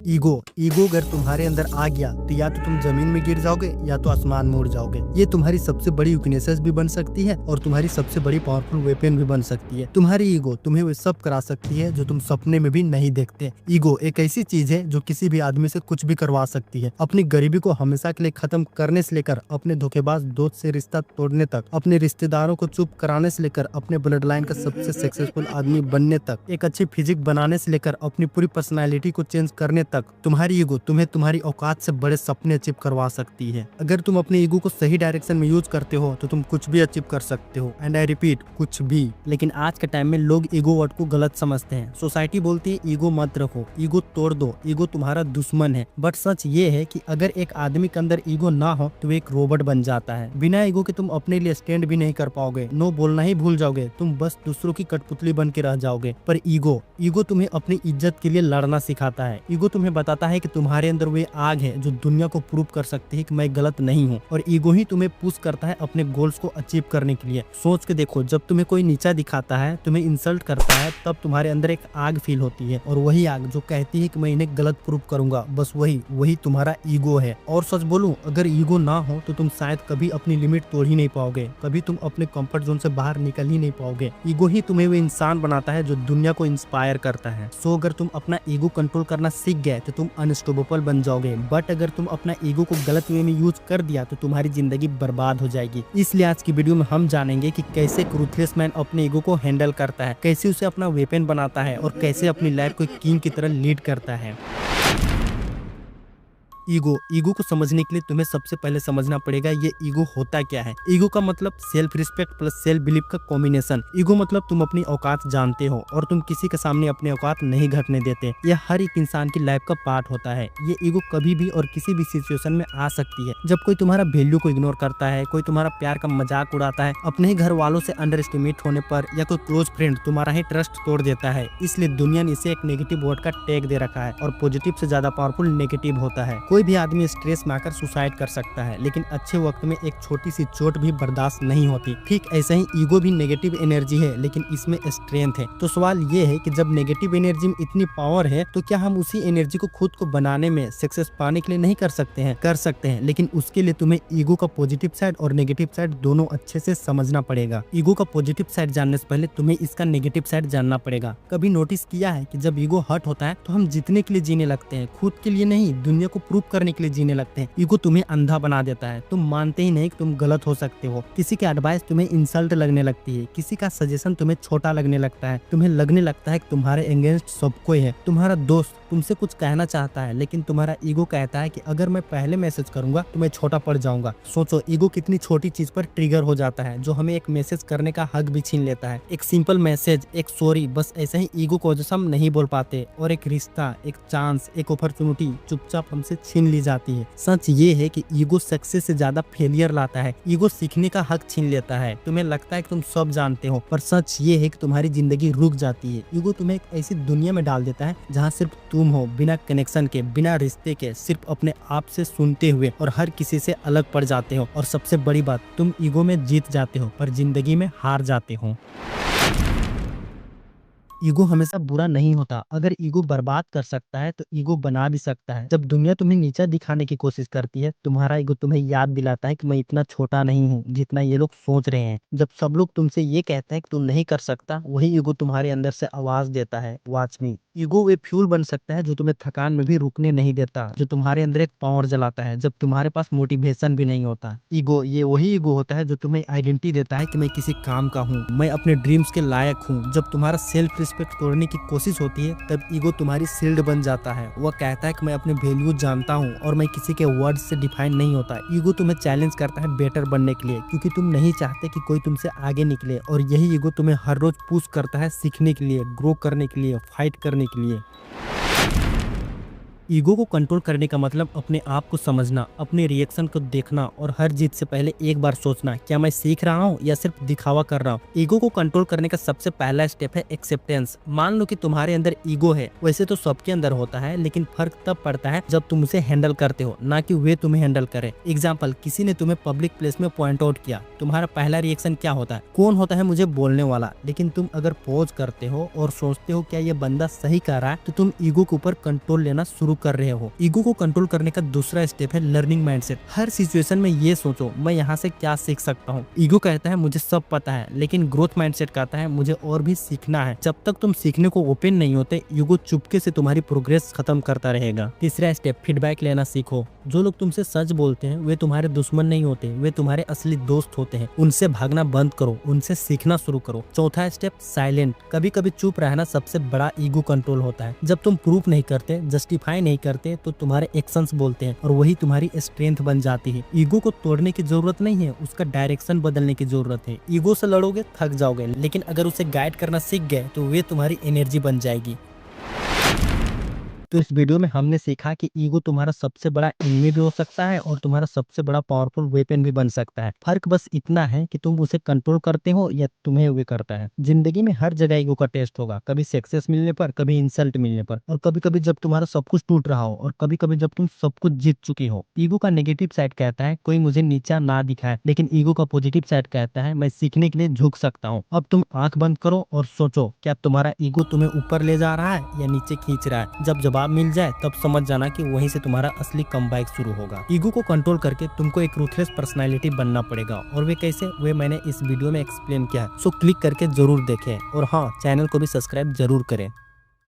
Ego ego अगर तुम्हारे अंदर आ गया तो या तो तुम जमीन में गिर जाओगे या तो आसमान में उड़ जाओगे। ये तुम्हारी सबसे बड़ी वीकनेसेस भी बन सकती है और तुम्हारी सबसे बड़ी पावरफुल वेपन भी बन सकती है। तुम्हारी ईगो तुम्हें वो सब करा सकती है जो तुम सपने में भी नहीं देखते। ईगो एक ऐसी चीज है जो किसी भी आदमी से कुछ भी करवा सकती है। अपनी गरीबी को हमेशा के लिए खत्म करने से लेकर अपने धोखेबाज दोस्त से रिश्ता तोड़ने तक, अपने रिश्तेदारों को चुप कराने से लेकर अपने ब्लड लाइन का सबसे सक्सेसफुल आदमी बनने तक, एक अच्छी फिजिक बनाने से लेकर अपनी पूरी पर्सनैलिटी को चेंज करने तक, तुम्हारी ईगो तुम्हें तुम्हारी औकात से बड़े सपने अचीव करवा सकती है। अगर तुम अपने ईगो को सही डायरेक्शन में यूज करते हो तो तुम कुछ भी अचीव कर सकते हो। एंड आई रिपीट, कुछ भी। लेकिन आज के टाइम में लोग ईगो वर्ड को गलत समझते हैं। सोसाइटी बोलती है ईगो मत रखो, ईगो तोड़ दो, ईगो तुम्हारा दुश्मन है। बट सच ये है कि अगर एक आदमी के अंदर ईगो ना हो तो एक रोबोट बन जाता है। बिना ईगो के तुम अपने लिए स्टैंड भी नहीं कर पाओगे, नो बोलना ही भूल जाओगे, तुम बस दूसरों की कठपुतली बन के रह जाओगे। पर ईगो ईगो तुम्हें अपनी इज्जत के लिए लड़ना सिखाता है। ईगो तुम्हें बताता है कि तुम्हारे अंदर वो आग है जो दुनिया को प्रूव कर सकती है कि मैं गलत नहीं हूँ। और ईगो ही तुम्हें पुश करता है अपने गोल्स को अचीव करने के लिए। सोच के देखो, जब तुम्हें कोई नीचा दिखाता है, तुम्हें इंसल्ट करता है, तब तुम्हारे अंदर एक आग फील होती है। और वही आग जो कहती है कि मैं इन्हें गलत प्रूव करूंगा, बस वही तुम्हारा ईगो है। और सच बोलूं, अगर ईगो ना हो तो तुम शायद कभी अपनी लिमिट तोड़ ही नहीं पाओगे, कभी तुम अपने कंफर्ट जोन से बाहर निकल ही नहीं पाओगे। ईगो ही तुम्हें वो इंसान बनाता है जो दुनिया को इंस्पायर करता है। सो अगर तुम अपना ईगो कंट्रोल करना सीख गए तो तुम अनस्टॉपेबल बन जाओगे। बट अगर तुम अपना ईगो को गलत वे में यूज कर दिया तो तुम्हारी जिंदगी बर्बाद हो जाएगी। इसलिए आज की वीडियो में हम जानेंगे कि कैसे रूथलेस मैन अपने ईगो को हैंडल करता है, कैसे उसे अपना वेपन बनाता है और कैसे अपनी लाइफ को किंग की तरह लीड करता है। ईगो को समझने के लिए तुम्हें सबसे पहले समझना पड़ेगा ये ईगो होता क्या है। ईगो का मतलब self respect plus self belief का कॉम्बिनेशन। ईगो मतलब तुम अपनी औकात जानते हो और तुम किसी के सामने अपनी औकात नहीं घटने देते। यह हर एक इंसान की लाइफ का पार्ट होता है। ये ईगो कभी भी और किसी भी सिचुएशन में आ सकती है। जब कोई तुम्हारा वैल्यू को इग्नोर करता है, कोई तुम्हारा प्यार का मजाक उड़ाता है, अपने ही घर वालों से अंडर एस्टिमेट होने पर, या कोई क्लोज फ्रेंड तुम्हारा ही ट्रस्ट तोड़ देता है। इसलिए दुनिया ने इसे एक नेगेटिव वर्ड का टैग दे रखा है और पॉजिटिव से ज्यादा पावरफुल नेगेटिव होता है। कोई भी आदमी स्ट्रेस में आकर सुसाइड कर सकता है, लेकिन अच्छे वक्त में एक छोटी सी चोट भी बर्दाश्त नहीं होती। ठीक ऐसे ही ईगो भी नेगेटिव एनर्जी है, लेकिन इसमें स्ट्रेंथ है। तो सवाल ये है कि जब नेगेटिव एनर्जी में इतनी पावर है तो क्या हम उसी एनर्जी को खुद को बनाने में, सक्सेस पाने के लिए नहीं कर सकते हैं? कर सकते हैं, लेकिन उसके लिए तुम्हें ईगो का पॉजिटिव साइड और नेगेटिव साइड दोनों अच्छे से समझना पड़ेगा। ईगो का पॉजिटिव साइड जानने से पहले तुम्हें इसका नेगेटिव साइड जानना पड़ेगा। कभी नोटिस किया है कि जब ईगो हर्ट होता है तो हम जीतने के लिए जीने लगते हैं, खुद के लिए नहीं, दुनिया को प्रूव करने के लिए जीने लगते हैं। ईगो तुम्हें अंधा बना देता है। तुम मानते ही नहीं कि तुम गलत हो सकते हो। किसी की एडवाइस तुम्हें इंसल्ट लगने लगती है, किसी का सजेशन तुम्हें छोटा लगने लगता है। तुम्हें लगने लगता है कि तुम्हारे अगेंस्ट सब कोई है। तुम्हारा दोस्त तुमसे कुछ कहना चाहता है, लेकिन तुम्हारा ईगो कहता है कि अगर मैं पहले मैसेज करूंगा तो मैं छोटा पड़ जाऊंगा। सोचो, ईगो कितनी छोटी चीज पर ट्रिगर हो जाता है जो हमें एक मैसेज करने का हक भी छीन लेता है। एक सिंपल मैसेज, एक सॉरी, बस ऐसे ही ईगो को वजह से हम नहीं बोल पाते और एक रिश्ता, एक चांस, एक अपॉर्चुनिटी चुपचाप हमसे छीन ली जाती है। सच ये है कि ईगो सक्सेस से ज्यादा फेलियर लाता है। ईगो सीखने का हक छीन लेता है। तुम्हें लगता है कि तुम सब जानते हो, पर सच ये है कि तुम्हारी जिंदगी रुक जाती है। ईगो तुम्हें एक ऐसी दुनिया में डाल देता है जहाँ सिर्फ तुम हो, बिना कनेक्शन के, बिना रिश्ते के, सिर्फ अपने आप से सुनते हुए, और हर किसी से अलग पड़ जाते हो। और सबसे बड़ी बात, तुम ईगो में जीत जाते हो पर जिंदगी में हार जाते हो। ईगो हमेशा बुरा नहीं होता। अगर ईगो बर्बाद कर सकता है तो ईगो बना भी सकता है। जब दुनिया तुम्हें नीचा दिखाने की कोशिश करती है, तुम्हारा ईगो तुम्हें याद दिलाता है कि मैं इतना छोटा नहीं हूँ जितना ये लोग सोच रहे हैं। जब सब लोग तुमसे ये कहते हैं कि तुम नहीं कर सकता, वही ईगो तुम्हारे अंदर से आवाज देता है, वॉच मी। ईगो वे फ्यूल बन सकता है जो तुम्हें थकान में भी रुकने नहीं देता, जो तुम्हारे अंदर एक पावर जलाता है जब तुम्हारे पास मोटिवेशन भी नहीं होता। ईगो ये वही ईगो होता है जो तुम्हें आइडेंटिटी देता है कि मैं किसी काम का हूँ, मैं अपने ड्रीम्स के लायक हूँ। जब तुम्हारा सेल्फ रिस्पेक्ट तोड़ने की कोशिश होती है तब ईगो तुम्हारी शील्ड बन जाता है। वह कहता है कि मैं अपने वैल्यू जानता हूँ और मैं किसी के वर्ड्स से डिफाइन नहीं होता। ईगो तुम्हें चैलेंज करता है बेटर बनने के लिए, क्योंकि तुम नहीं चाहते कि कोई तुमसे आगे निकले। और यही ईगो तुम्हें हर रोज पुश करता है सीखने के लिए, ग्रो करने के लिए, फाइट करने के लिए। ईगो को कंट्रोल करने का मतलब अपने आप को समझना, अपने रिएक्शन को देखना और हर जीत से पहले एक बार सोचना, क्या मैं सीख रहा हूँ या सिर्फ दिखावा कर रहा हूँ। ईगो को कंट्रोल करने का सबसे पहला स्टेप है एक्सेप्टेंस। मान लो कि तुम्हारे अंदर ईगो है, वैसे तो सबके अंदर होता है, लेकिन फर्क तब पड़ता है जब तुम उसे हैंडल करते हो, ना कि वे तुम्हें हैंडल करे। एग्जाम्पल, किसी ने तुम्हें पब्लिक प्लेस में पॉइंट आउट किया, तुम्हारा पहला रिएक्शन क्या होता है? कौन होता है मुझे बोलने वाला? लेकिन तुम अगर पॉज करते हो और सोचते हो क्या ये बंदा सही कर रहा है, तो तुम ईगो के ऊपर कंट्रोल लेना शुरू कर रहे हो। ईगो को कंट्रोल करने का दूसरा स्टेप है लर्निंग माइंडसेट। हर सिचुएशन में ये सोचो मैं यहाँ से क्या सीख सकता हूँ। ईगो कहता है मुझे सब पता है, लेकिन ग्रोथ माइंडसेट कहता है मुझे और भी सीखना है। जब तक तुम सीखने को ओपन नहीं होते, ईगो चुपके से तुम्हारी प्रोग्रेस खत्म करता रहेगा। तीसरा स्टेप, फीडबैक लेना सीखो। जो लोग तुमसे सच बोलते हैं वे तुम्हारे दुश्मन नहीं होते, वे तुम्हारे असली दोस्त होते हैं। उनसे भागना बंद करो, उनसे सीखना शुरू करो। चौथा स्टेप, साइलेंट। कभी कभी चुप रहना सबसे बड़ा ईगो कंट्रोल होता है। जब तुम प्रूफ नहीं करते, जस्टिफाई नहीं करते, तो तुम्हारे एक्शंस बोलते हैं और वही तुम्हारी स्ट्रेंथ बन जाती है। ईगो को तोड़ने की जरूरत नहीं है, उसका डायरेक्शन बदलने की जरूरत है। ईगो से लड़ोगे थक जाओगे, लेकिन अगर उसे गाइड करना सीख गए तो वे तुम्हारी एनर्जी बन जाएगी। तो इस वीडियो में हमने सीखा कि ईगो तुम्हारा सबसे बड़ा एनिमी भी हो सकता है और तुम्हारा सबसे बड़ा पावरफुल वेपन भी बन सकता है। फर्क बस इतना है कि तुम उसे कंट्रोल करते हो या तुम्हें वे करता है। जिंदगी में हर जगह ईगो का टेस्ट होगा, कभी सक्सेस मिलने पर, कभी इंसल्ट मिलने पर, और कभी कभी जब तुम्हारा सब कुछ टूट रहा हो, और कभी कभी जब तुम सब कुछ जीत चुकी हो। ईगो का नेगेटिव साइड कहता है कोई मुझे नीचा ना दिखाए, लेकिन ईगो का पॉजिटिव साइड कहता है मैं सीखने के लिए झुक सकता हूँ। अब तुम आंख बंद करो और सोचो, क्या तुम्हारा ईगो तुम्हें ऊपर ले जा रहा है या नीचे खींच रहा है? जब जवाब मिल जाए तब समझ जाना कि वहीं से तुम्हारा असली कमबैक शुरू होगा। ईगो को कंट्रोल करके तुमको एक रूथलेस पर्सनालिटी बनना पड़ेगा, और वे कैसे, वे मैंने इस वीडियो में एक्सप्लेन किया है। सो क्लिक करके जरूर देखें, और हाँ, चैनल को भी सब्सक्राइब जरूर करें।